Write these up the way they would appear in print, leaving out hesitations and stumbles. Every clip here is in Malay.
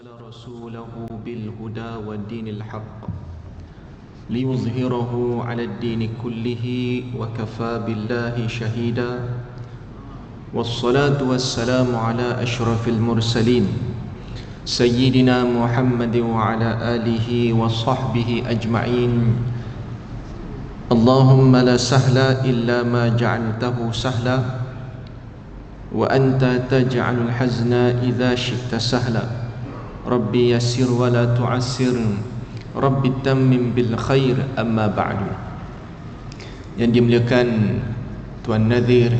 رسوله بالهدى والدين الحق ليظهره على الدين كله وكفى بالله شهيدا والصلاة والسلام على أشرف المرسلين سيدنا محمد وعلى آله وصحبه أجمعين اللهم لا سهل إلا ما جعلته سهلا وأنت تجعل الحزن إذا شئت سهلا ربي يسر ولا تعسر ربي تمم بالخير أما بعد. Yang dimuliakan Tuan Nadhir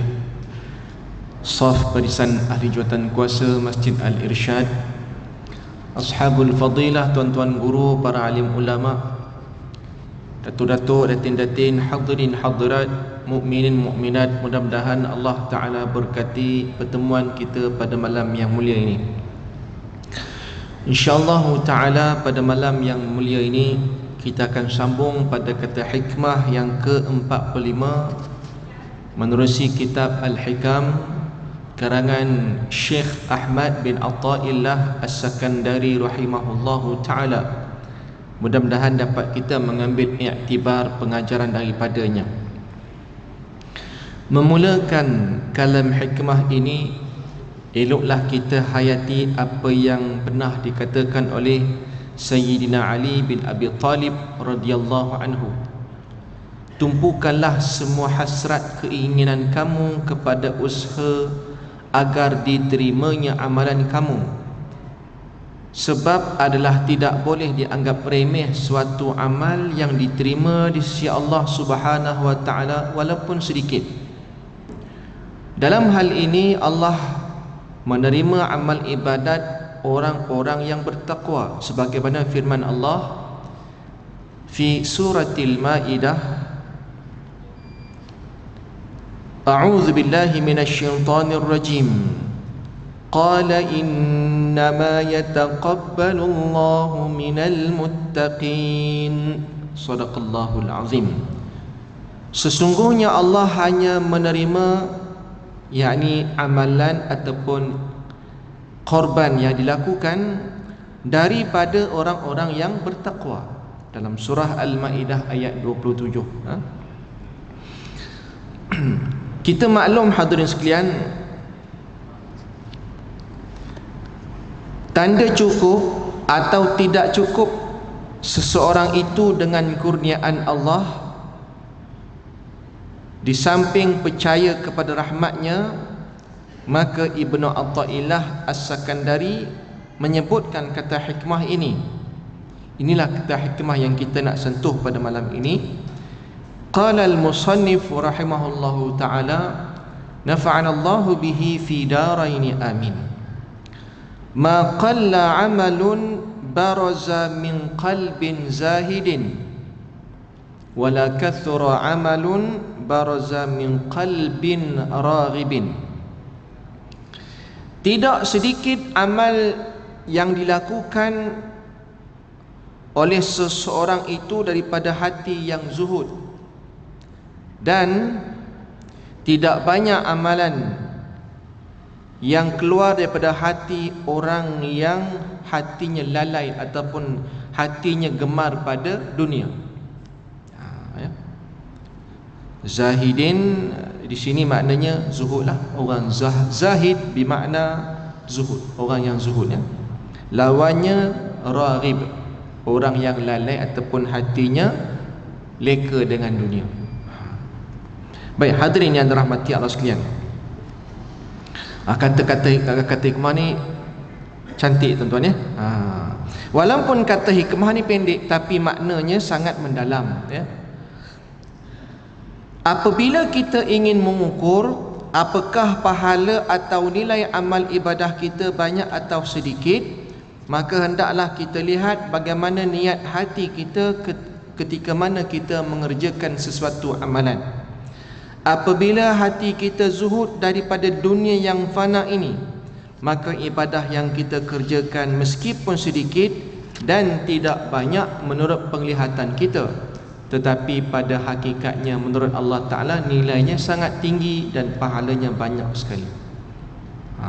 Saf Barisan Ahli Jawatan Kuasa Masjid Al-Irsyad, Ashabul Fadilah, tuan-tuan guru, para alim ulama, datuk-datuk, datin-datin, hadirin hadirat, mukminin mukminat, mudah-mudahan Allah Ta'ala berkati pertemuan kita pada malam yang mulia ini. InsyaAllah Ta'ala pada malam yang mulia ini kita akan sambung pada kata hikmah yang ke-45 menerusi kitab Al-Hikam karangan Syekh Ahmad bin Attaillah As-Sakandari rahimahullahu ta'ala. Mudah-mudahan dapat kita mengambil iktibar pengajaran daripadanya. Memulakan kalam hikmah ini, eloklah kita hayati apa yang pernah dikatakan oleh Sayyidina Ali bin Abi Talib radhiyallahu anhu. Tumpukanlah semua hasrat keinginan kamu kepada usaha agar diterimanya amalan kamu, sebab adalah tidak boleh dianggap remeh suatu amal yang diterima di sisi Allah Subhanahu wa taala walaupun sedikit. Dalam hal ini Allah menerima amal ibadat orang-orang yang bertakwa sebagaimana firman Allah fi suratil Maidah, A'udzu billahi minasyaitonir rajim. Qala innama yataqabbalu Allahu minal muttaqin. Shadaqallahul azim. Sesungguhnya Allah hanya menerima yakni amalan ataupun korban yang dilakukan daripada orang-orang yang bertakwa. Dalam surah Al-Maidah ayat 27. Kita maklum hadirin sekalian, tanda cukup atau tidak cukup seseorang itu dengan kurniaan Allah, di samping percaya kepada rahmatnya, maka Ibnu Attaillah As-Sakandari menyebutkan kata hikmah ini. Inilah kata hikmah yang kita nak sentuh pada malam ini. Qala al-musannif rahimahullahu ta'ala, nafa'ana Allahu bihi fi daraini amin. Ma qalla amalun baraza min qalbin zahidin wala kathura amalun baraza min qalbin raghibin. Tidak sedikit amal yang dilakukan oleh seseorang itu daripada hati yang zuhud, dan tidak banyak amalan yang keluar daripada hati orang yang hatinya lalai ataupun hatinya gemar pada dunia. Zahidin di sini maknanya zuhudlah. Orang zahid bermakna zuhud, orang yang zuhud ya. Lawannya raghib, orang yang lalai ataupun hatinya leka dengan dunia. Baik, hadirin yang dirahmati Allah sekalian, kata-kata hikmah ni cantik tuan-tuan ya. Walaupun kata hikmah ni pendek, tapi maknanya sangat mendalam ya. Apabila kita ingin mengukur apakah pahala atau nilai amal ibadah kita banyak atau sedikit, maka hendaklah kita lihat bagaimana niat hati kita ketika mana kita mengerjakan sesuatu amalan. Apabila hati kita zuhud daripada dunia yang fana ini, maka ibadah yang kita kerjakan meskipun sedikit dan tidak banyak menurut penglihatan kita, tetapi pada hakikatnya menurut Allah Ta'ala nilainya sangat tinggi dan pahalanya banyak sekali.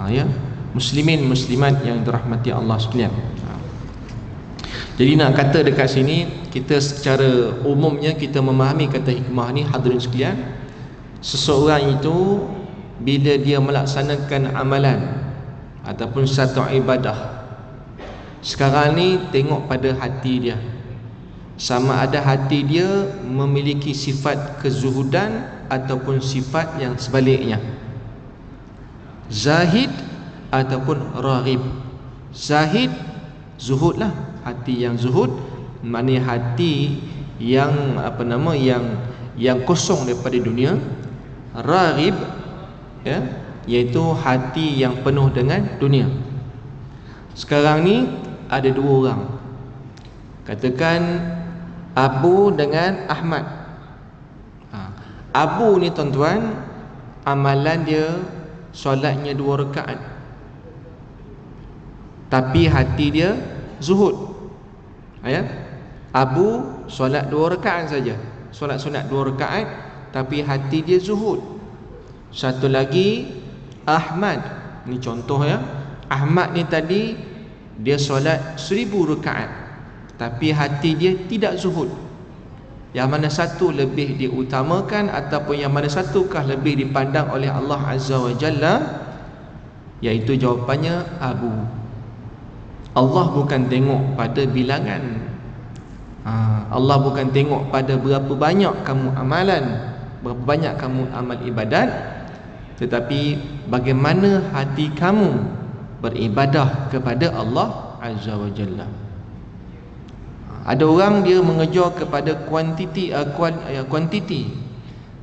Ya, muslimin muslimat yang dirahmati Allah sekalian. Jadi nak kata dekat sini, kita secara umumnya kita memahami kata hikmah ni, hadirin sekalian, seseorang itu bila dia melaksanakan amalan ataupun satu ibadah, sekarang ni tengok pada hati dia, sama ada hati dia memiliki sifat kezuhudan ataupun sifat yang sebaliknya, zahid ataupun raghib. Zahid, zuhud lah, hati yang zuhud, maknanya hati yang yang kosong daripada dunia. Raghib, ya, iaitu hati yang penuh dengan dunia. Sekarang ni ada dua orang, katakan Abu dengan Ahmad. Abu ni tuan-tuan, amalan dia solatnya 2 rakaat, tapi hati dia zuhud. Ya, Abu solat 2 rakaat saja, solat sunat 2 rakaat, tapi hati dia zuhud. Satu lagi Ahmad, ni contoh ya. Ahmad ni tadi dia solat 1000 rakaat, tapi hati dia tidak zuhud. Yang mana satu lebih diutamakan, ataupun yang mana satukah lebih dipandang oleh Allah Azza wa Jalla? Iaitu jawapannya Abu. Allah bukan tengok pada bilangan, Allah bukan tengok pada berapa banyak kamu amalan, berapa banyak kamu amal ibadat, tetapi bagaimana hati kamu beribadah kepada Allah Azza wa Jalla. Ada orang dia mengejar kepada kuantiti,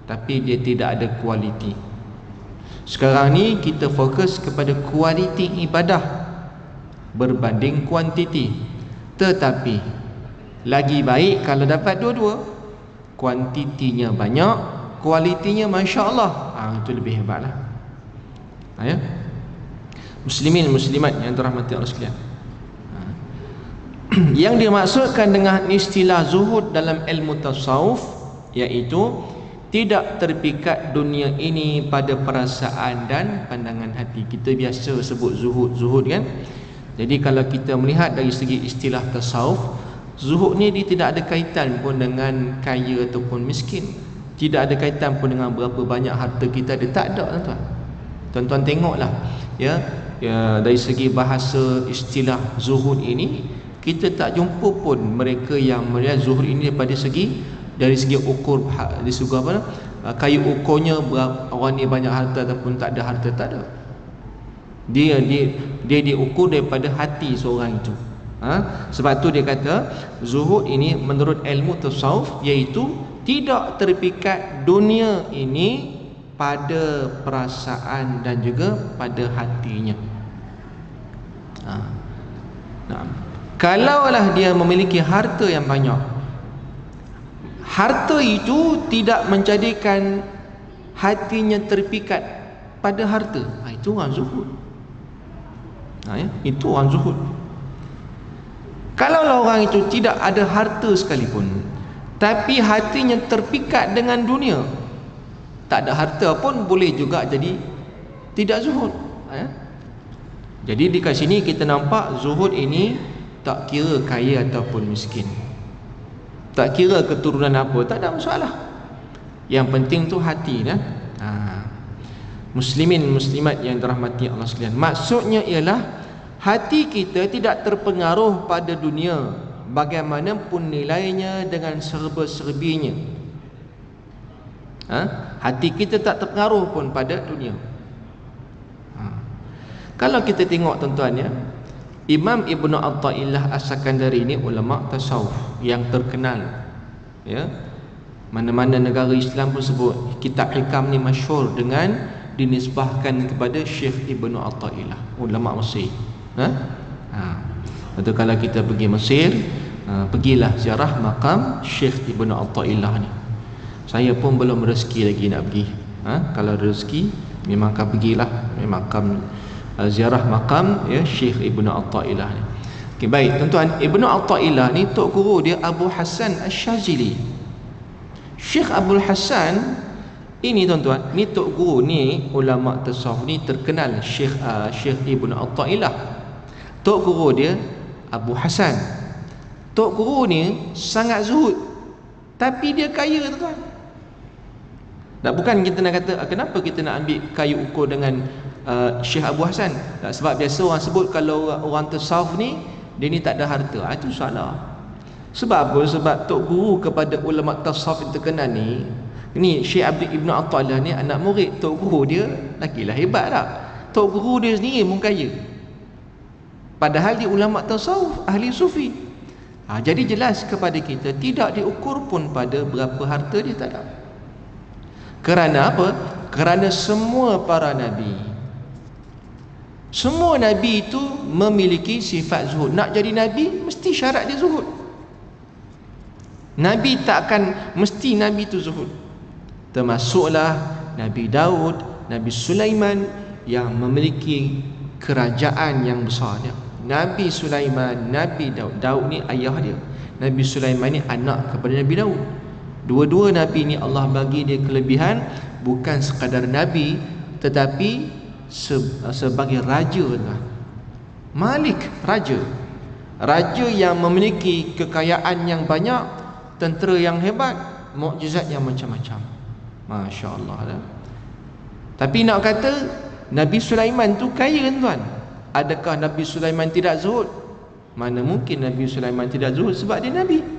tapi dia tidak ada kualiti. Sekarang ni kita fokus kepada kualiti ibadah berbanding kuantiti. Tetapi lagi baik kalau dapat dua-dua, kuantitinya banyak, kualitinya Masya Allah, itu lebih hebatlah. Ya, muslimin muslimat yang dirahmati Allah sekalian, yang dimaksudkan dengan istilah zuhud dalam ilmu tasawuf iaitu tidak terpikat dunia ini pada perasaan dan pandangan hati. Kita biasa sebut zuhud kan. Jadi kalau kita melihat dari segi istilah tasawuf, zuhud ni dia tidak ada kaitan pun dengan kaya ataupun miskin, tidak ada kaitan pun dengan berapa banyak harta kita ada. Tak ada, tuan-tuan. Tuan-tuan tengoklah ya, dari segi bahasa istilah zuhud ini, kita tak jumpa pun mereka yang melihat zuhud ini dari segi ukur, dari segi apa, kayu ukurnya orang ni banyak harta ataupun tak ada harta, tak ada. Dia diukur daripada hati seorang itu. Sebab tu dia kata zuhud ini menurut ilmu tasawuf iaitu tidak terpikat dunia ini pada perasaan dan juga pada hatinya. Kalaulah dia memiliki harta yang banyak, harta itu tidak menjadikan hatinya terpikat pada harta, itu orang zuhud. Itu orang zuhud. Kalau orang itu tidak ada harta sekalipun, tapi hatinya terpikat dengan dunia, tak ada harta pun boleh juga jadi tidak zuhud. Jadi di sini kita nampak zuhud ini tak kira kaya ataupun miskin, tak kira keturunan apa, tak ada masalah. Yang penting tu hati dah. Muslimin muslimat yang dirahmati Allah sekalian, maksudnya ialah hati kita tidak terpengaruh pada dunia bagaimanapun nilainya dengan serba-serbinya. Hati kita tak terpengaruh pun pada dunia. Kalau kita tengok tuan-tuan ya, Imam Ibnu Athaillah As-Sakandari ini ulama tasawuf yang terkenal ya. Mana-mana negara Islam pun sebut kitab hikam ni masyhur dengan dinisbahkan kepada Syekh Ibnu Athaillah, ulama Mesir. Betul, kalau kita pergi Mesir, pergilah ziarah makam Syekh Ibnu Athaillah ni. Saya pun belum rezeki lagi nak pergi. Kalau rezeki memang akan pergilah makam, ziarah makam ya Syekh Ibnu Athaillah ni. Okey, baik tuan-tuan, Ibnu Athaillah ni tok guru dia Abu Hasan Asy-Syazili. Syekh Abdul Hasan ini tuan-tuan, ni tok guru ni ulama tasawuf ni terkenal, Syekh Ibnu Athaillah. Tok guru dia Abu Hasan. Tok Guru ni sangat zuhud, tapi dia kaya, tuan. Tak, bukan kita nak kata kenapa kita nak ambil kayu ukur dengan Syekh Abu Hasan. Tak, sebab biasa orang sebut kalau orang tasawuf ni dia ni tak ada harta. Itu salah. Sebab apa? Sebab Tok Guru kepada ulama tasawuf yang terkenal ni Syekh Abdul Ibn Attallah ni anak murid Tok Guru dia, lagilah hebat tak? Tok Guru dia sendiri pun kaya. Padahal dia ulama tasawuf, ahli sufi. Jadi jelas kepada kita tidak diukur pun pada berapa harta dia, tak ada. Kerana apa? Kerana semua para nabi, semua nabi itu memiliki sifat zuhud. Nak jadi nabi mesti syarat dia zuhud. Nabi tak akan mesti nabi itu zuhud. Termasuklah Nabi Daud, Nabi Sulaiman yang memiliki kerajaan yang besar dia. Nabi Sulaiman, Nabi Daud. Daud ni ayah dia. Nabi Sulaiman ni anak kepada Nabi Daud. Dua-dua Nabi ni Allah bagi dia kelebihan, bukan sekadar Nabi, tetapi sebagai raja lah. Malik, raja. Raja yang memiliki kekayaan yang banyak, tentera yang hebat, mukjizat yang macam-macam. Masya Allah lah. Tapi nak kata Nabi Sulaiman tu kaya, tuan. Adakah Nabi Sulaiman tidak zuhud? Mana mungkin Nabi Sulaiman tidak zuhud, sebab dia Nabi.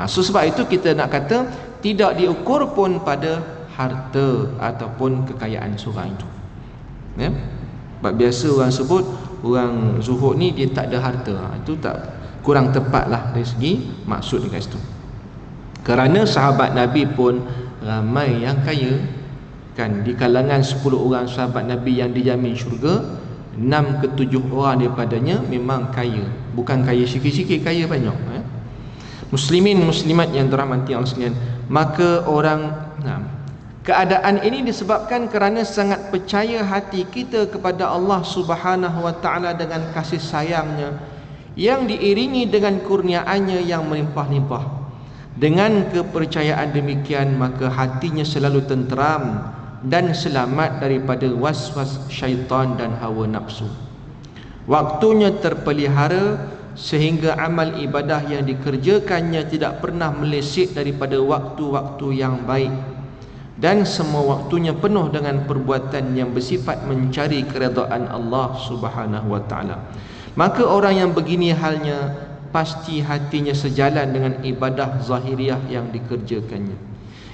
So sebab itu kita nak kata tidak diukur pun pada harta ataupun kekayaan seorang itu, ya? Sebab biasa orang sebut orang zuhud ni dia tak ada harta. Itu tak, kurang tepat lah dari segi maksud dekat situ. Kerana sahabat Nabi pun ramai yang kaya, kan? Di kalangan 10 orang sahabat Nabi yang dijamin syurga, 6 ke 7 orang daripadanya memang kaya. Bukan kaya sikit-sikit, kaya banyak, ya? Muslimin muslimat yang dirahmati Allah sekalian, maka keadaan ini disebabkan kerana sangat percaya hati kita kepada Allah Subhanahu wa taala dengan kasih sayangnya yang diiringi dengan kurniaannya yang melimpah-limpah. Dengan kepercayaan demikian, maka hatinya selalu tenteram dan selamat daripada was-was syaitan dan hawa nafsu. Waktunya terpelihara sehingga amal ibadah yang dikerjakannya tidak pernah meleset daripada waktu-waktu yang baik, dan semua waktunya penuh dengan perbuatan yang bersifat mencari keredaan Allah Subhanahu wa taala. Maka orang yang begini halnya pasti hatinya sejalan dengan ibadah zahiriah yang dikerjakannya.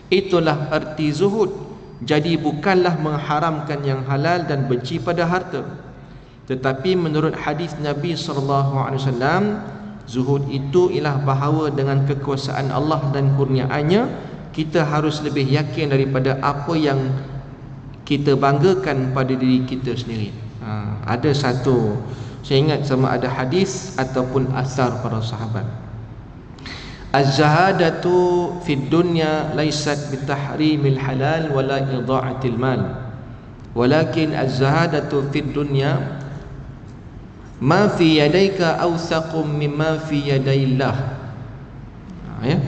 Itulah erti zuhud. Jadi bukanlah mengharamkan yang halal dan benci pada harta, tetapi menurut hadis Nabi SAW, zuhud itu ialah bahawa dengan kekuasaan Allah dan kurniaannya, kita harus lebih yakin daripada apa yang kita banggakan pada diri kita sendiri. Ada satu, saya ingat sama ada hadis ataupun asar para sahabat. Az-zahadatu fid dunya laysat bitahrimil halal wala idha'atil mal, walakin az-zahadatu fid dunya ma fi yadayka awthaqum mimma fi yadaillah. Ya.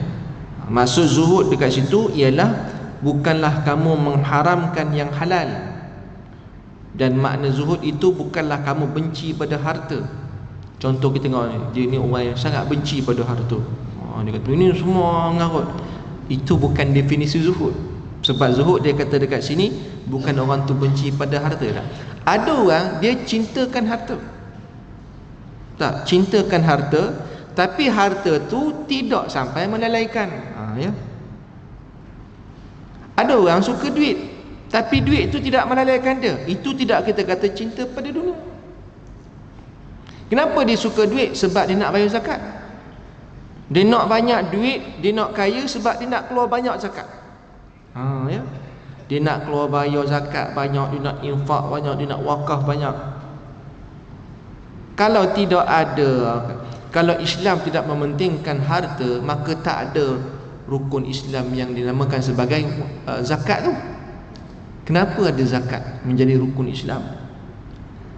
Maksud zuhud dekat situ ialah bukanlah kamu mengharamkan yang halal, dan makna zuhud itu bukanlah kamu benci pada harta. Contoh kita tengok ni, dia ni orang yang sangat benci pada harta. Dia kata ini semua ngarut. Itu bukan definisi zuhud. Sebab zuhud dia kata dekat sini bukan orang tu benci pada harta dah. Ada orang dia cintakan harta. Tak, cintakan harta, tapi harta tu tidak sampai melalaikan. Ya. Ada orang suka duit, tapi duit itu tidak melalaikan dia. Itu tidak kita kata cinta pada dunia. Kenapa dia suka duit? Sebab dia nak bayar zakat. Dia nak banyak duit, dia nak kaya sebab dia nak keluar banyak zakat. Ya. Dia nak keluar bayar zakat banyak, dia nak infak banyak, dia nak wakaf banyak. Kalau tidak ada, kalau Islam tidak mementingkan harta, maka tak ada rukun Islam yang dinamakan sebagai zakat tu. Kenapa ada zakat menjadi rukun Islam?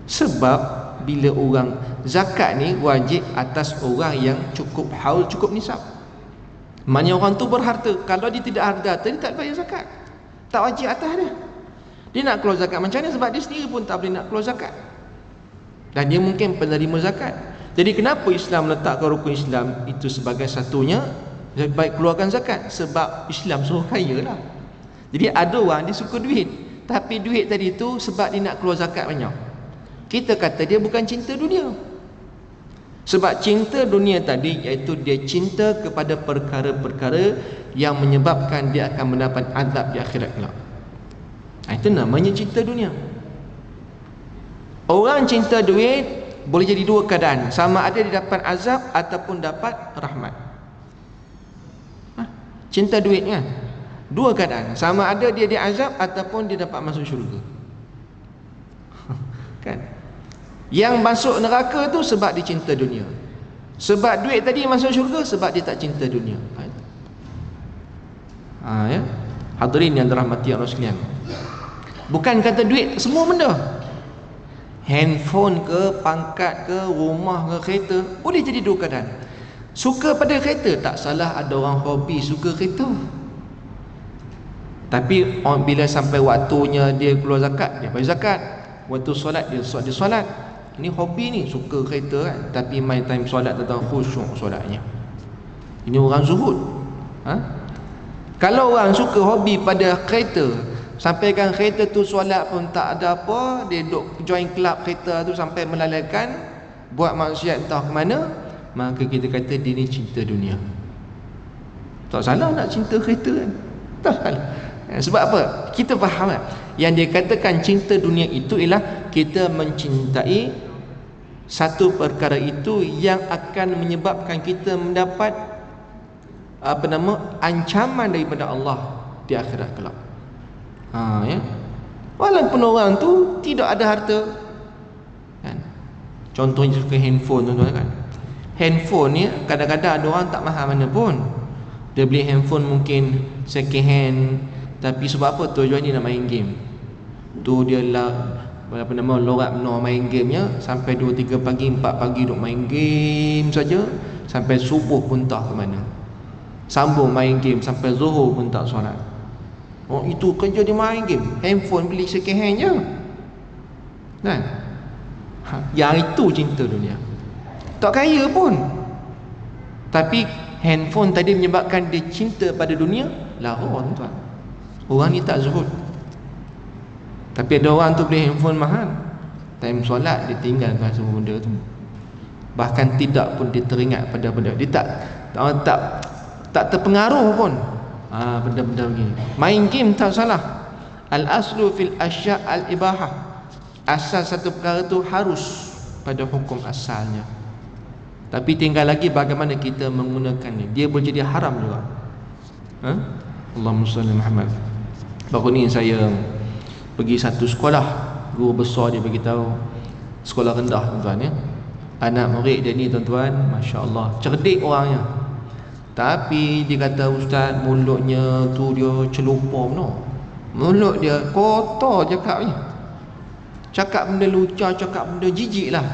Sebab bila orang zakat ni wajib atas orang yang cukup haul, cukup nisab. Maknanya orang tu berharta. Kalau dia tidak ada harta, dia tak bayar zakat. Tak wajib atas dia. Dia nak keluar zakat macam mana? Sebab dia sendiri pun tak boleh nak keluar zakat, dan dia mungkin penerima zakat. Jadi kenapa Islam letakkan rukun Islam itu sebagai satunya? Lebih baik keluarkan zakat, sebab Islam suruh kaya lah. Jadi ada orang dia suka duit, tapi duit tadi tu sebab dia nak keluar zakat banyak. Kita kata dia bukan cinta dunia. Sebab cinta dunia tadi iaitu dia cinta kepada perkara-perkara yang menyebabkan dia akan mendapat azab di akhirat kelak. Itu namanya cinta dunia. Orang cinta duit boleh jadi dua keadaan, sama ada dia dapat azab ataupun dapat rahmat. Cinta duit kan, dua keadaan, sama ada dia diazab ataupun dia dapat masuk syurga. Kan? Yang masuk neraka tu sebab dia cinta dunia. Sebab duit tadi masuk syurga sebab dia tak cinta dunia. Ya. Hadirin yang dirahmati Allah sekalian, bukan kata duit semua benda. Handphone ke, pangkat ke, rumah ke, kereta, boleh jadi dua keadaan. Suka pada kereta, tak salah, ada orang hobi suka kereta. Tapi bila sampai waktunya dia keluar zakat, dia bayar zakat. Waktu solat, dia solat. Ini hobi ni, suka kereta kan, tapi main time solat tak tahu khusyuk solatnya. Ini orang zuhud. Kalau orang suka hobi pada kereta, sampaikan kereta tu solat pun tak ada apa, dia duduk join club kereta tu sampai melalaikan, buat maksiat entah ke mana, maka kita kata dia ni cinta dunia. Tak salah nak cinta kereta kan, tak salah. Sebab apa? Kita faham kan? Yang dia katakan cinta dunia itu ialah kita mencintai satu perkara itu yang akan menyebabkan kita mendapat ancaman daripada Allah di akhirat kelak. Ya. Walaupun orang tu tidak ada harta kan? Contohnya suka handphone tuan-tuan kan. Handphone ni kadang-kadang ada orang tak mahal mana pun, dia beli handphone mungkin second hand, tapi sebab apa? Tujuan dia nak main game. Tu dia lorat menor main gamenya sampai 2-3 pagi 4 pagi duk main game saja, sampai subuh pun tak ke mana, sambung main game sampai zuhur pun tak solat. Oh, itu kerja dia main game. Handphone beli second hand je kan? Yang itu cinta dunia. Tak kaya pun, tapi handphone tadi menyebabkan dia cinta pada dunia. Lara tuan. Orang ni tak zuhud. Tapi ada orang tu beli handphone mahal, time solat dia tinggalkan semua benda tu. Bahkan tidak pun dia teringat pada benda. Dia tak terpengaruh pun benda-benda begini. Main game tak salah. Al-aslu fil asya' al-ibahah. Asal satu perkara tu harus pada hukum asalnya, tapi tinggal lagi bagaimana kita menggunakannya. Dia boleh jadi haram juga. Allahumma salli Muhammad. Baru ni saya pergi satu sekolah, guru besar dia beritahu, sekolah rendah tuan-tuan ya. Anak murid dia ni tuan-tuan, masya-Allah, cerdik orangnya. Tapi dia kata, ustaz, mulutnya tu dia celupar no. Mulut dia kotor cakapnya. Cakap benda lucah, cakap benda jijik lah.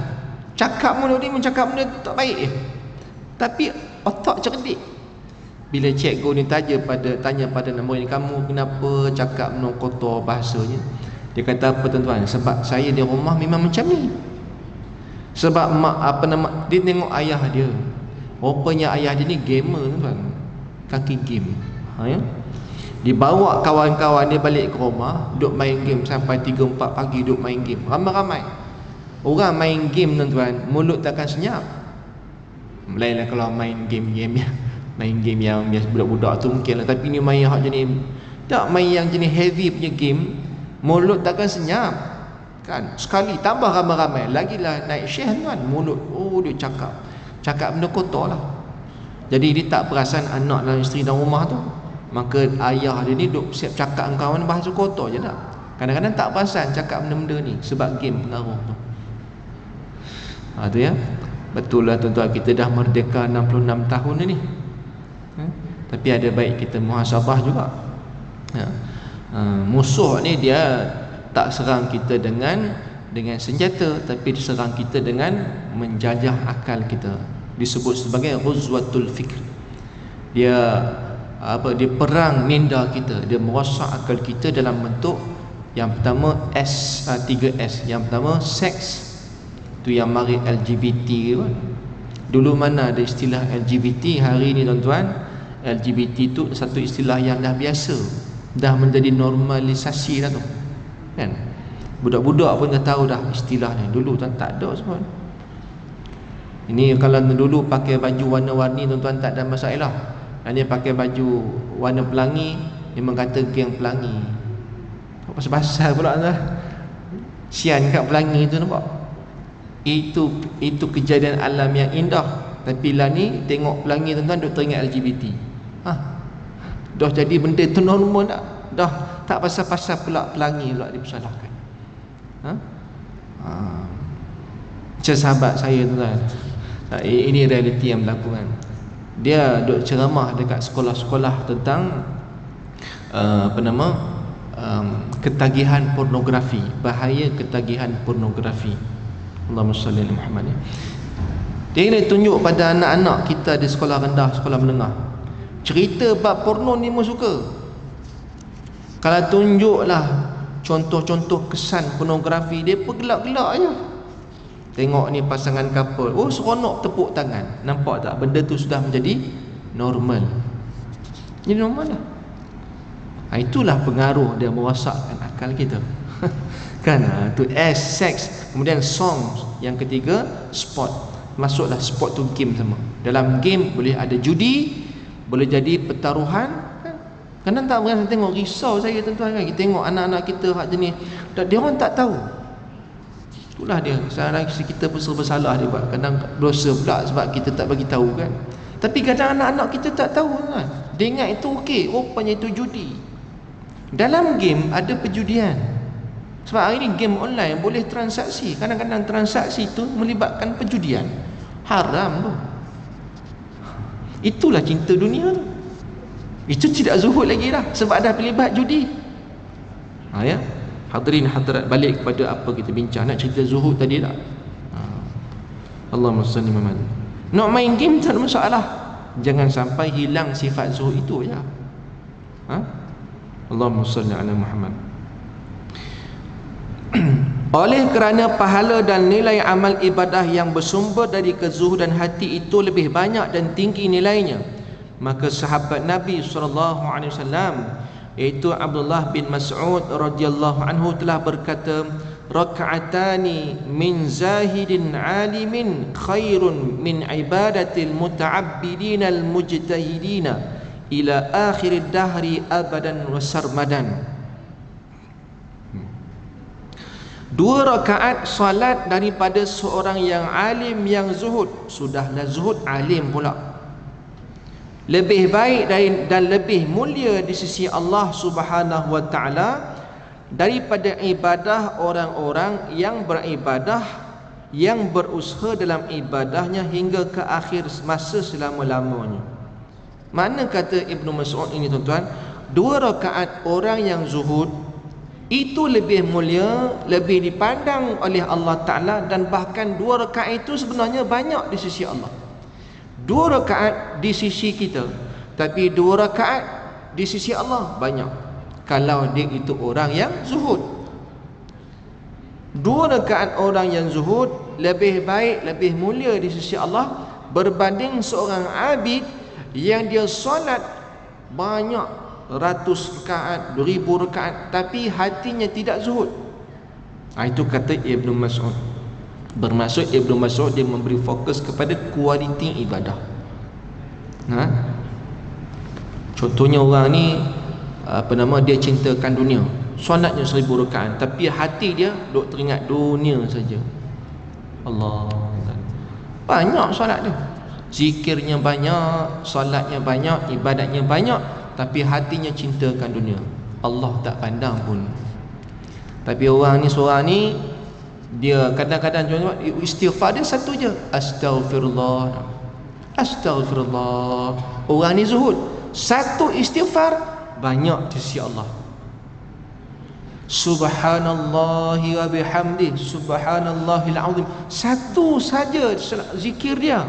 Cakap mulut dia mencakap benda tak baik je. Tapi otak cerdik. Bila cikgu ni tanya pada murid ni, kamu kenapa cakap benda kotor bahasanya? Dia kata apa tuan-tuan? Sebab saya di rumah memang macam ni. Sebab dia tengok ayah dia. Rupanya ayah dia ni gamer tuan, kaki game. Ya? Dibawa kawan-kawan dia balik ke rumah, duduk main game sampai 3-4 pagi, duduk main game ramai-ramai. Orang main game tuan-tuan, mulut takkan senyap. Melainlah kalau main game-game ya, main game yang biasa budak-budak tu mungkin lah. Tapi ni main hak jenis, tak main yang jenis heavy punya game, mulut takkan senyap kan. Sekali tambah ramai-ramai, lagilah naik share tuan, mulut dia cakap benda kotor lah. Jadi dia tak perasan anak dan isteri dalam rumah tu, maka ayah dia ni duk siap cakap dengan kawan bahasa kotor je tak. Kadang-kadang tak perasan cakap benda-benda ni sebab game pengaruh tu. Tu ya. Betul lah tuan-tuan, kita dah merdeka 66 tahun ni. Tapi ada baik kita muhasabah juga. Musuh ni dia tak serang kita dengan senjata, tapi diserang kita dengan menjajah akal kita. Disebut sebagai ghuzwatul fikr. Dia perang minda kita, dia merosak akal kita dalam bentuk yang pertama 3S. Yang pertama seks, Tu yang mari LGBT kan. Dulu mana ada istilah LGBT, hari ni tuan-tuan LGBT tu satu istilah yang dah biasa, dah menjadi normalisasi dah tu kan. Budak-budak pun dah tahu dah istilah ni. Dulu tuan tak ada semua. Ini kalau dulu pakai baju warna-warni tuan-tuan tak ada masalah. Hanya pakai baju warna pelangi memang kata geng pelangi. Pasal-pasal pula dah. Sian kat pelangi tu nampak. Itu kejadian alam yang indah. Tapi lah ni tengok pelangi tuan-tuan duk teringat LGBT. Dah jadi benda tu normal tak? Dah tak pasal-pasal pula pelangi pula dipersalahkan. Macam sahabat saya tuan-tuan. Ini realiti yang berlaku kan. Dia duk ceramah dekat sekolah-sekolah tentang ketagihan pornografi, bahaya ketagihan pornografi. Allahumma salli ala Muhammad. Dia ni tunjuk pada anak-anak kita di sekolah rendah, sekolah menengah. Cerita bab porno ni pun suka. Kalau tunjuklah contoh-contoh kesan pornografi, dia pergelak-gelak aja. Tengok ni pasangan couple, oh seronok tepuk tangan. Nampak tak? Benda tu sudah menjadi normal. Jadi normal lah. Itulah pengaruh dia merosakkan akal kita. Kan? Tu seks. Kemudian songs. Yang ketiga, sport. Masuklah sport tu game sama. Dalam game boleh ada judi, boleh jadi pertaruhan. Kadang tak berasa tengok, risau saya tuan-tuan kan. Kita tengok anak-anak kita hak jenis, dia orang tak tahu. Itulah dia. Sekarang kita pun serba salah dia buat. Kadang dosa pula sebab kita tak bagi tahu kan. Tapi kadang anak-anak kita tak tahu kan. Dia ingat itu okey, rupanya itu judi. Dalam game ada perjudian. Sebab hari ni game online boleh transaksi. Kadang-kadang transaksi itu melibatkan perjudian. Haram tu. Itulah cinta dunia tu. Itu tidak zuhud lagi dah, sebab dah terlibat judi. Ya. Hadirin hadirat, balik kepada apa kita bincang. Nak cerita zuhud tadi tak? Allahumma salli Muhammad. Nak main game tak ada masalah. Jangan sampai hilang sifat zuhud itu ya. Allahumma salli ala Muhammad. Oleh kerana pahala dan nilai amal ibadah yang bersumber dari kezuhudan hati itu lebih banyak dan tinggi nilainya, maka sahabat Nabi SAW, iaitu Abdullah bin Mas'ud radhiyallahu anhu, telah berkata, raka'atani min zahidin alimin khairun min ibadatil muta'abbidina al-mujtahidina ila akhir dahri abadan wa sarmadan. 2 rakaat salat daripada seorang yang alim yang zuhud, sudahlah zuhud alim pula, lebih baik dan lebih mulia di sisi Allah Subhanahu wa taala daripada ibadah orang-orang yang beribadah, yang berusaha dalam ibadahnya hingga ke akhir masa selama-lamanya. Mana kata Ibnu Mas'ud ini tuan-tuan, 2 rakaat orang yang zuhud itu lebih mulia, lebih dipandang oleh Allah Ta'ala, dan bahkan 2 rakaat itu sebenarnya banyak di sisi Allah. 2 rakaat di sisi kita, tapi 2 rakaat di sisi Allah banyak, kalau dia itu orang yang zuhud. 2 rakaat orang yang zuhud lebih baik, lebih mulia di sisi Allah berbanding seorang abid yang dia solat banyak, ratus rakaat, 1000 rakaat, tapi hatinya tidak zuhud. Itu kata Ibnu Mas'ud. Bermaksud Ibnu Mas'ud dia memberi fokus kepada kualiti ibadah. Contohnya orang ni dia cintakan dunia, solatnya 1000 rakaat, tapi hati dia duk teringat dunia saja. Allah, banyak solat dia, zikirnya banyak, solatnya banyak, ibadatnya banyak, tapi hatinya cintakan dunia. Allah tak pandang pun. Tapi orang ni, seorang ni, dia kadang-kadang istighfar dia satu je, astaghfirullah, astaghfirullah. Orang ni zuhud, satu istighfar banyak di sisi Allah. Subhanallahi wa bihamdih, subhanallahil azim, satu saja zikir dia,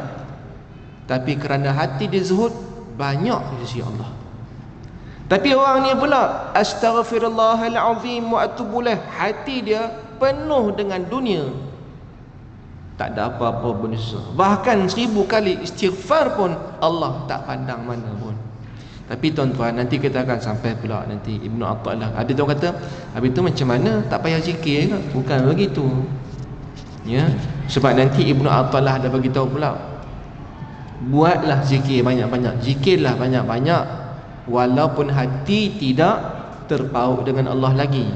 tapi kerana hati dia zuhud, banyak di sisi Allah. Tapi orang ni pula astaghfirullahalazim wa atubu ilaih, hati dia penuh dengan dunia. tak ada apa-apa benda susah. Bahkan 1000 kali istighfar pun Allah tak pandang mana pun. Tapi tuan-tuan, nanti kita akan sampai pula nanti Ibnu Athaillah. Ada tuan kata, habis tu macam mana? Tak payah zikir ke? Bukan begitu. Ya, sebab nanti Ibnu Athaillah ada bagi tahu pula. Buatlah zikir banyak-banyak. Zikirlah banyak-banyak walaupun hati tidak terpaut dengan Allah lagi.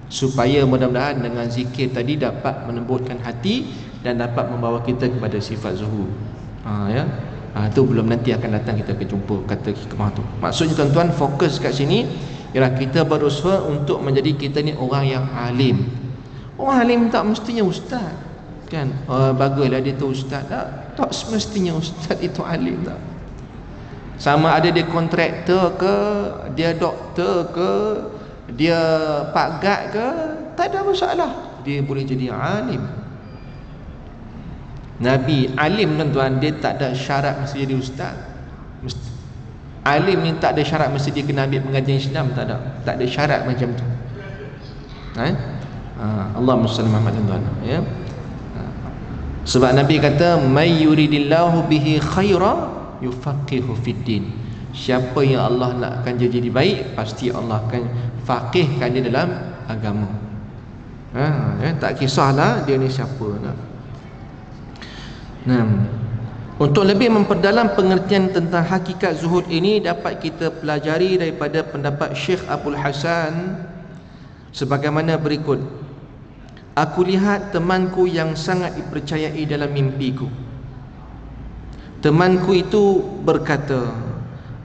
Supaya mudah-mudahan dengan zikir tadi dapat menembutkan hati dan dapat membawa kita kepada sifat zuhud. Ya. Itu belum, nanti akan datang kita akan jumpa kata hikmah tu. Maksudnya tuan-tuan, fokus kat sini ialah kita berusaha untuk menjadi kita ni orang yang alim. Orang alim tak mestinya ustaz, kan? Baguslah dia tu ustaz. Tak semestinya ustaz itu alim tak. Sama ada dia kontraktor ke, dia doktor ke, dia pak gad ke, tak ada masalah, dia boleh jadi alim. Nabi alim tuan-tuan, dia tak ada syarat mesti jadi ustaz. Alim ni tak ada syarat mesti dia kena ambil pengajian Islam, tak ada. Tak ada syarat macam tu. Allahumma salli Muhammad tuan-tuan, ya. Sebab Nabi kata may yuridillahu bihi khaira yufaqihu fid din. Siapa yang Allah nakkan dia jadi baik, pasti Allah akan faqihkan dia dalam agama. Tak kisahlah dia ni siapa nak. Untuk lebih memperdalam pengertian tentang hakikat zuhud ini, dapat kita pelajari daripada pendapat Syekh Abdul Hasan sebagaimana berikut. Aku lihat temanku yang sangat dipercayai dalam mimpiku. Temanku itu berkata,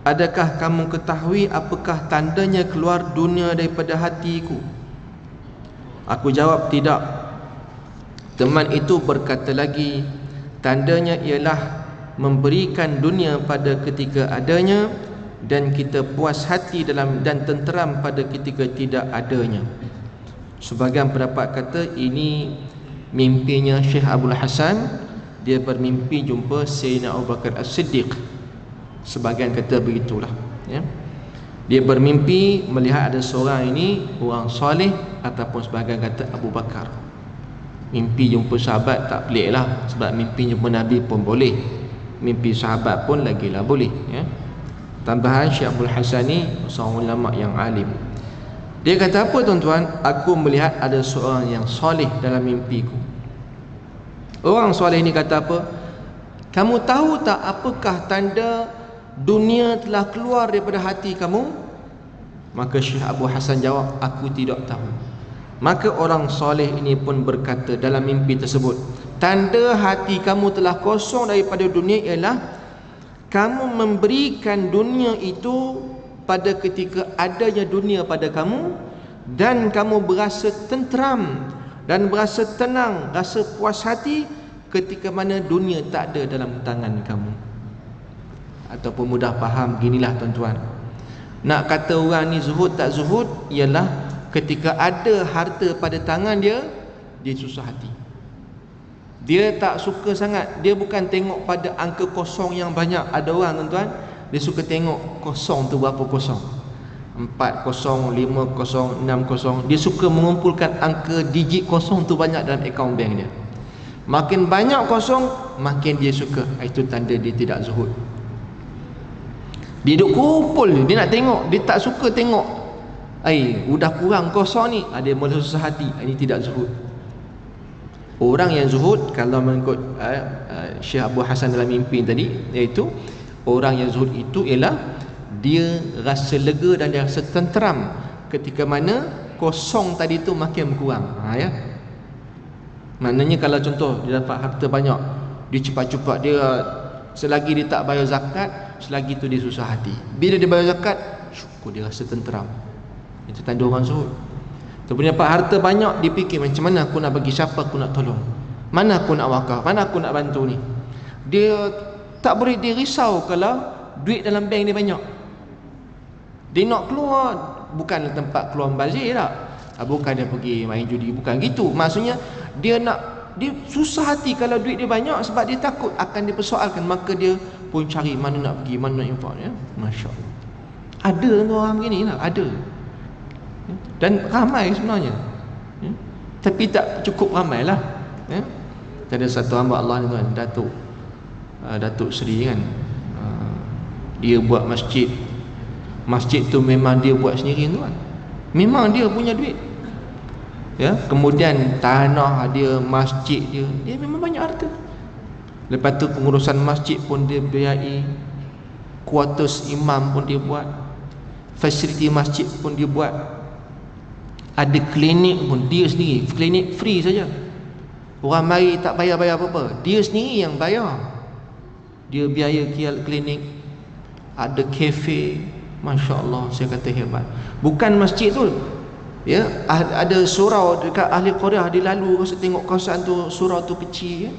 adakah kamu ketahui apakah tandanya keluar dunia daripada hatiku? Aku jawab, tidak. Teman itu berkata lagi, tandanya ialah memberikan dunia pada ketika adanya dan kita puas hati dalam dan tenteram pada ketika tidak adanya. Sebagian pendapat kata ini mimpinya Syekh Abdul Hasan, dia bermimpi jumpa Sayyidina Abu Bakar As-Siddiq. Sebagian kata begitulah, ya. Dia bermimpi melihat ada seorang ini orang soleh, ataupun sebagian kata Abu Bakar. Mimpi jumpa sahabat tak pelik lah, sebab mimpi jumpa Nabi pun boleh, mimpi sahabat pun lagilah boleh, ya. Tambahan Syekh Abdul Hasan ni seorang ulama yang alim. Dia kata apa tuan-tuan? Aku melihat ada seorang yang soleh dalam mimpiku. Orang soleh ni kata apa? Kamu tahu tak apakah tanda dunia telah keluar daripada hati kamu? Maka Syekh Abu Hasan jawab, aku tidak tahu. Maka orang soleh ini pun berkata dalam mimpi tersebut, tanda hati kamu telah kosong daripada dunia ialah kamu memberikan dunia itu pada ketika adanya dunia pada kamu, dan kamu berasa tenteram dan berasa tenang, rasa puas hati ketika mana dunia tak ada dalam tangan kamu. Ataupun mudah faham ginilah tuan-tuan, nak kata orang ni zuhud tak zuhud ialah ketika ada harta pada tangan dia, dia susah hati. Dia tak suka sangat, dia bukan tengok pada angka kosong yang banyak. Ada orang tuan-tuan, dia suka tengok kosong tu berapa kosong, 4 kosong, 5 kosong, 6 kosong. Dia suka mengumpulkan angka digit kosong tu banyak dalam akaun bank dia. Makin banyak kosong, makin dia suka. Itu tanda dia tidak zuhud. Dia duk kumpul, dia nak tengok, dia tak suka tengok udah kurang kosong ni, dia mula susah hati. Ini tidak zuhud. Orang yang zuhud, kalau mengikut Syekh Abu Hasan dalam mimpi tadi, iaitu orang yang zuhud itu ialah dia rasa lega dan dia rasa tenteram ketika mana kosong tadi tu makin berkurang. Ya. Maknanya kalau contoh dia dapat harta banyak, dia cepat-cepat, dia selagi dia tak bayar zakat, selagi tu dia susah hati. Bila dia bayar zakat, syukur, dia rasa tenteram. Itu tanda orang zuhud. Tu punya dapat harta banyak, dia fikir macam mana aku nak bagi, siapa aku nak tolong, mana aku nak wakaf, mana aku nak bantu ni. Dia tak boleh, dia risau kalau duit dalam bank dia banyak. Dia nak keluar, bukan tempat keluar bazir tak, bukan dia pergi main judi, bukan gitu. Maksudnya dia susah hati kalau duit dia banyak, sebab dia takut akan dipersoalkan. Maka dia pun cari mana nak pergi, mana nak infak, ya. Masya Allah. Ada orang begini lah, ada. Dan ramai sebenarnya, ya. Tapi tak cukup ramai lah, ya. Ada satu hamba Allah ni tuan, Datuk Seri kan, dia buat masjid. Masjid tu memang dia buat sendiri tuan. Memang dia punya duit. Ya, kemudian tanah dia, masjid dia memang banyak harta. Lepas tu pengurusan masjid pun dia biayai, quarters imam pun dia buat, fasiliti masjid pun dia buat, ada klinik pun dia sendiri, klinik free saja. Orang mari tak bayar-bayar apa-apa, dia sendiri yang bayar. Dia biaya klinik, ada kafe. Masya Allah, saya kata hebat. Bukan masjid tu, ya, ada surau dekat ahli Korea, dia lalu rasa tengok kawasan tu, surau tu kecil, ya.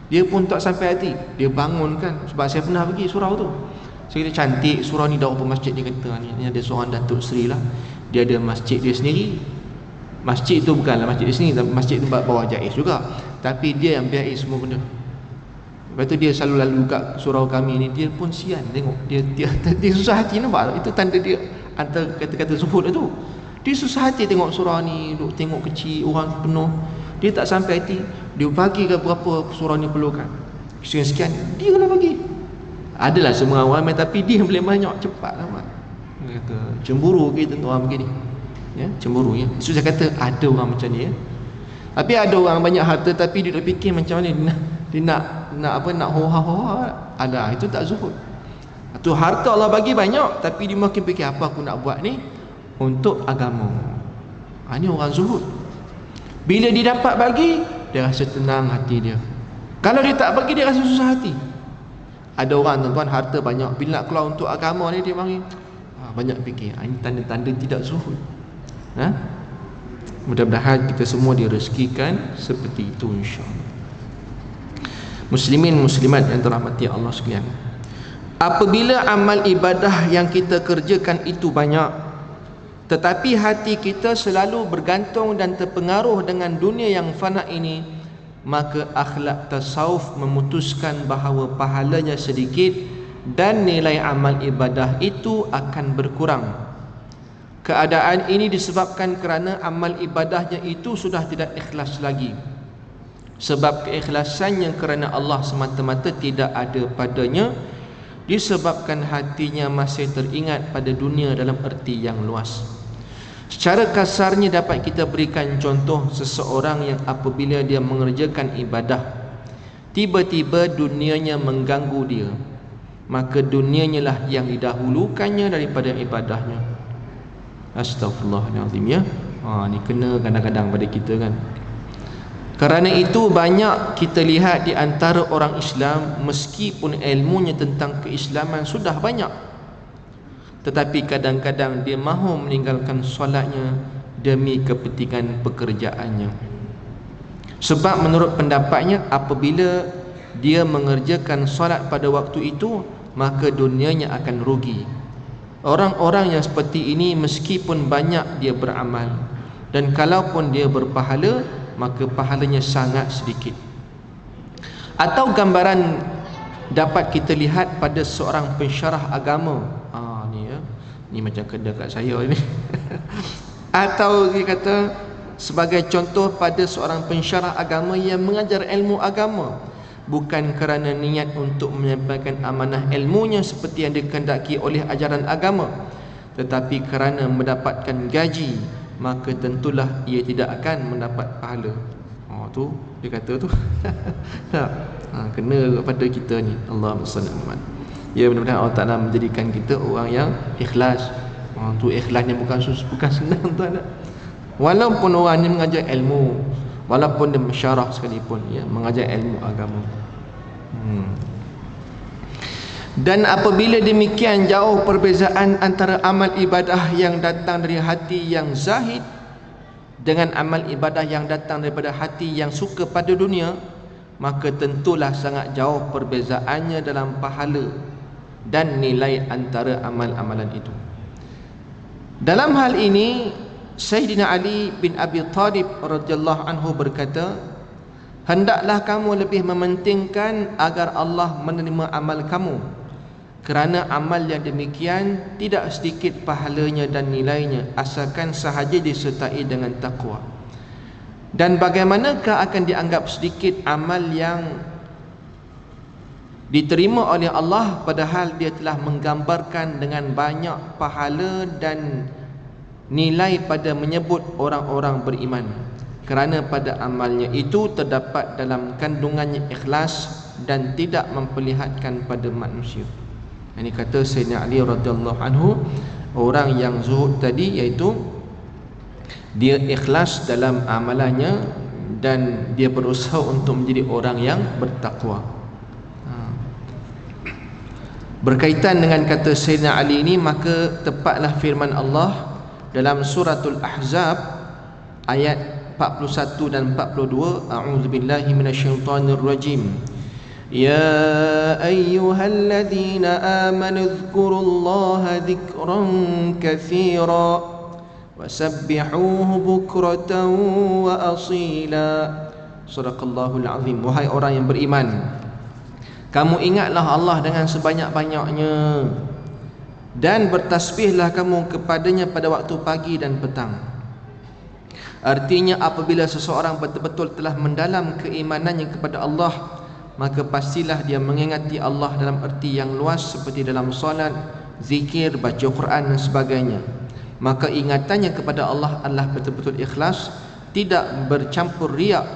Dia pun tak sampai hati, dia bangunkan. Sebab saya pernah pergi surau tu, saya kata cantik surau ni, dah apa masjid. Dia kata ni ada seorang Datuk Seri lah, dia ada masjid dia sendiri. Masjid tu bukanlah masjid dia sendiri, masjid tu bawah Jaiz juga, tapi dia yang biayai semua benda. Lepas tu dia selalu lalu kat surau kami ni, dia pun sian tengok dia susah hati, nampak tak? Itu tanda dia antara kata-kata zuhud tu. Dia susah hati tengok surau ni, duk tengok kecil, orang penuh, dia tak sampai hati. Dia bagi ke berapa surau ni perlukan, sekian-sekian, dia kena bagi. Adalah semua orang, tapi dia boleh banyak, cepat lah. Dia kata cemburu kita tu orang begini, ya, cemburu, ya. So saya kata ada orang macam ni, ya. Tapi ada orang banyak harta tapi dia dah fikir macam mana dia nak hoha-hoha. Ada, itu tak zuhud. Tu harta Allah bagi banyak tapi dia makin fikir, apa aku nak buat ni untuk agama. Ini orang zuhud. Bila dia dapat bagi, dia rasa tenang hati dia. Kalau dia tak bagi, dia rasa susah hati. Ada orang tuan-tuan harta banyak, bila nak keluar untuk agama ni dia panggil banyak fikir. Ini tanda-tanda tidak zuhud. Mudah-mudahan kita semua direzekikan seperti itu, insya-Allah. Muslimin muslimat yang dirahmati Allah sekalian, apabila amal ibadah yang kita kerjakan itu banyak, tetapi hati kita selalu bergantung dan terpengaruh dengan dunia yang fana ini, maka akhlak tasawuf memutuskan bahawa pahalanya sedikit dan nilai amal ibadah itu akan berkurang. Keadaan ini disebabkan kerana amal ibadahnya itu sudah tidak ikhlas lagi. Sebab keikhlasannya kerana Allah semata-mata tidak ada padanya, disebabkan hatinya masih teringat pada dunia dalam erti yang luas. Secara kasarnya dapat kita berikan contoh seseorang yang apabila dia mengerjakan ibadah, tiba-tiba dunianya mengganggu dia, maka dunianya lah yang didahulukannya daripada ibadahnya. Astaghfirullahaladzim, ya. Ni kena kadang-kadang pada kita kan. Kerana itu banyak kita lihat di antara orang Islam, meskipun ilmunya tentang keislaman sudah banyak, tetapi kadang-kadang dia mahu meninggalkan solatnya demi kepentingan pekerjaannya. Sebab menurut pendapatnya, apabila dia mengerjakan solat pada waktu itu, maka dunianya akan rugi. Orang-orang yang seperti ini meskipun banyak dia beramal, dan kalaupun dia berpahala, maka pahalanya sangat sedikit. Atau gambaran dapat kita lihat pada seorang pensyarah agama. Ni macam kena kat saya ni. Atau dia kata sebagai contoh pada seorang pensyarah agama yang mengajar ilmu agama, bukan kerana niat untuk menyampaikan amanah ilmunya seperti yang dikehendaki oleh ajaran agama, tetapi kerana mendapatkan gaji, maka tentulah ia tidak akan mendapat pahala. Tu dia kata tu. Kena kepada kita ni. Allahumma salli alaihi. Ya, mudah-mudahan Allah Ta'ala menjadikan kita orang yang ikhlas. Tu ikhlasnya bukan senang tuan. Walaupun orang ni mengajar ilmu, walaupun dia mensyarah sekalipun, ya, mengajar ilmu agama. Dan apabila demikian jauh perbezaan antara amal ibadah yang datang dari hati yang zahid dengan amal ibadah yang datang daripada hati yang suka pada dunia, maka tentulah sangat jauh perbezaannya dalam pahala dan nilai antara amal-amalan itu. Dalam hal ini, Sayyidina Ali bin Abi Thalib radhiyallahu anhu berkata, hendaklah kamu lebih mementingkan agar Allah menerima amal kamu, kerana amal yang demikian tidak sedikit pahalanya dan nilainya, asalkan sahaja disertai dengan takwa. Dan bagaimanakah akan dianggap sedikit amal yang diterima oleh Allah padahal dia telah menggambarkan dengan banyak pahala dan nilai pada menyebut orang-orang beriman, kerana pada amalnya itu terdapat dalam kandungannya ikhlas dan tidak memperlihatkan pada manusia. Ini kata Sayyidina Ali radhiyallahu anhu, orang yang zuhud tadi, iaitu dia ikhlas dalam amalannya dan dia berusaha untuk menjadi orang yang bertakwa. Berkaitan dengan kata Sayyidina Ali ini, maka tepatlah firman Allah dalam suratul Ahzab ayat 41 dan 42, a'udzubillahi minasyaitonir rajim. Ya ayyuhalladzina amanu dzkurullaha dzikran katsira wasabbihuhu bukratan wa asila. Sadaqallahul azim. Wahai orang yang beriman, kamu ingatlah Allah dengan sebanyak-banyaknya dan bertasbihlah kamu kepadanya pada waktu pagi dan petang. Artinya apabila seseorang betul-betul telah mendalam keimanannya kepada Allah, maka pastilah dia mengingati Allah dalam erti yang luas seperti dalam solat, zikir, baca Quran dan sebagainya. Maka ingatannya kepada Allah adalah betul-betul ikhlas, tidak bercampur riak,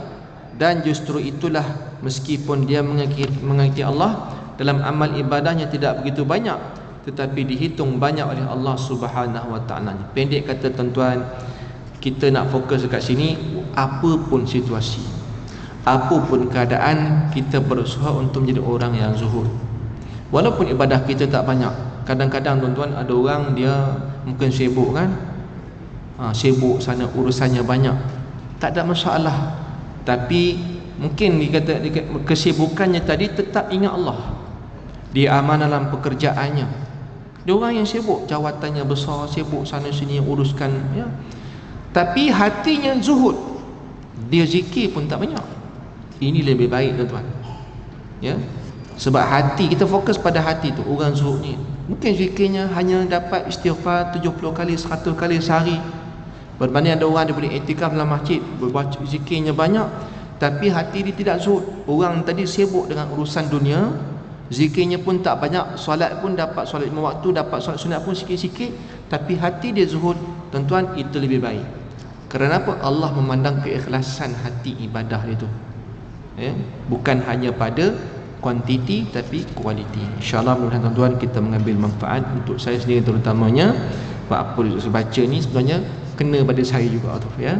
dan justru itulah meskipun dia mengingati Allah dalam amal ibadahnya tidak begitu banyak, tetapi dihitung banyak oleh Allah Subhanahu wa taala. Pendek kata tuan-tuan, kita nak fokus dekat sini, apapun situasi, apapun keadaan, kita berusaha untuk menjadi orang yang zuhud. Walaupun ibadah kita tak banyak. Kadang-kadang tuan-tuan ada orang dia mungkin sibuk kan, sibuk sana, urusannya banyak, tak ada masalah. Tapi mungkin dikata kesibukannya tadi tetap ingat Allah. Dia amanah dalam pekerjaannya. Dia orang yang sibuk, jawatannya besar, sibuk sana sini uruskan, ya. Tapi hatinya zuhud. Dia zikir pun tak banyak. Ini lebih baik tuan-tuan. Ya. Sebab hati, kita fokus pada hati tu. Orang zuhud ni mungkin zikirnya hanya dapat istighfar 70 kali, 100 kali sehari. Berbanding ada orang dia boleh iktikaf dalam masjid, berbaca zikirnya banyak, tapi hati dia tidak zuhud. Orang tadi sibuk dengan urusan dunia, zikirnya pun tak banyak, solat pun dapat solat 5 waktu, dapat solat sunat pun sikit-sikit, tapi hati dia zuhud. Tuan-tuan, itu lebih baik. Kerana apa? Allah memandang keikhlasan hati ibadah dia tu, ya? Bukan hanya pada kuantiti tapi kualiti. InsyaAllah mudah-mudahan tuan-tuan kita mengambil manfaat. Untuk saya sendiri terutamanya, apa yang saya baca ni sebenarnya kena pada saya juga, ya.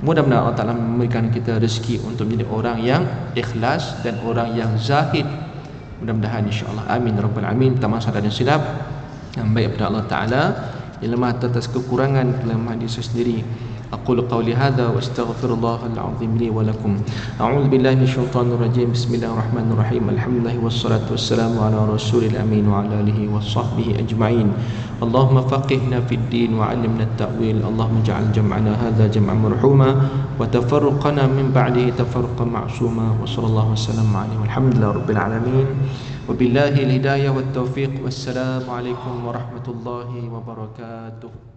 Mudah-mudahan Allah Ta'ala memberikan kita rezeki untuk menjadi orang yang ikhlas dan orang yang zahid. Mudah-mudahan insyaAllah. Amin Rabbal Alamin. Tamam sahabat dan silap yang baik pada Allah Ta'ala, yang lemah atas kekurangan kelemahan diri saya sendiri. أقول قولي هذا وأستغفر الله العظيم لي ولكم. أعوذ بالله من الشيطان الرجيم. بسم الله الرحمن الرحيم. الحمد لله والصلاة والسلام على رسول الأمين وعلى آله وصحبه أجمعين. اللهم فقهنا في الدين وعلمنا التأويل. اللهم اجعل جمعنا هذا جمعا مرحوما وتفرقنا من بعده تفرقا معصوما. وصلى الله وسلم عليه والحمد لله رب العالمين. وبالله الهداية والتوفيق. والسلام عليكم ورحمة الله وبركاته.